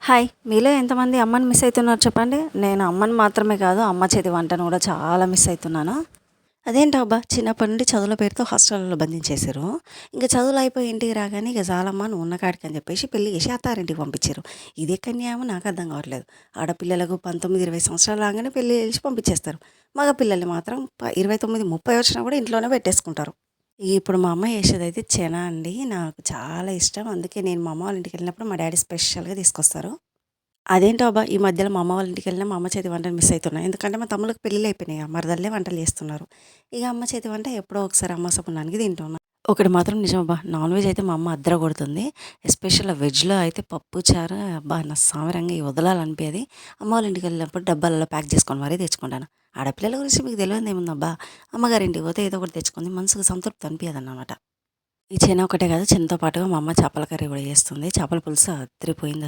Hi! మీలో ఎంతమంది అమ్మని మిస్ అయితున్నారు చెప్పండి? నేను అమ్మని మాత్రమే కాదు, అమ్మ చేతి వంటను కూడా చాలా మిస్ అయితున్నాను. అదేంటబ్బా! చిన్నప్పటి నుండి చదువుల పేరుతో హాస్టల్‌లో బంధించేసారు. ఇంక చదువులు అయిపోయి ఇంటికి రాగానే ఇక చాలమ్మా నువ్వు ఉన్న కాడికి అని చెప్పేసి పెళ్లి చేసి అత్తారింటికి పంపించారు. ఇదెక్కడి న్యాయమో నాకు అర్థం కావట్లేదు. ఆడపిల్లలకు 19, 20 సంవత్సరాలు రాగానే పెళ్లి చేసి పంపించేస్తారు. మగ పిల్లల్ని మాత్రం 29, 30 వచ్చినా కూడా ఇంట్లోనే పెట్టేసుకుంటారు. ఇప్పుడు మా అమ్మ చేసేదైతే చెనా అండి. నాకు చాలా ఇష్టం. అందుకే నేను మా అమ్మ వాళ్ళ ఇంటికెళ్ళినప్పుడు మా డ్యాడీ స్పెషల్‌గా తీసుకొస్తారు. అదేంటో అబ్బా! ఈ మధ్యలో మా అమ్మ వాళ్ళ ఇంటికెళ్ళినా మా అమ్మ చేతి వంటను మిస్ అయితున్నా. ఎందుకంటే మా తమ్ముళ్ళకి పెళ్ళిళ్ళయిపోయినాయి. మరదళ్ళే వంటలు చేస్తున్నారు. ఇక అమ్మ చేతి వంట ఎప్పుడో ఒకసారి అమావాస్య పుణ్యానికి తింటున్నా. ఒకటి మాత్రం నిజం అబ్బా! నాన్ వెజ్ అయితే మా అమ్మ అద్దర కొడుతుంది. ఎస్పెషల్ వెజ్‌లో అయితే పప్పు చారు అబ్బా! నా సామిరంగా ఇవి వదలాలనిపియది. అమ్మ వాళ్ళ ఇంటికెళ్ళినప్పుడు డబ్బాలలో ప్యాక్ చేసుకొని మరీ తెచ్చుకుంటాను. ఆడపిల్లల గురించి మీకు తెలవనిదేముందబ్బా! అమ్మగారింటికి పోతే ఏదో ఒకటి తెచ్చుకుంది. మనసుకు సంతృప్తి అనిపియదన్నమాట. ఈ చెన ఒకటే కాదు, చెనతో పాటుగా మా అమ్మ చేపల కర్రీ కూడా చేస్తుంది. చేపల పులుసు అదిరిపోయింది.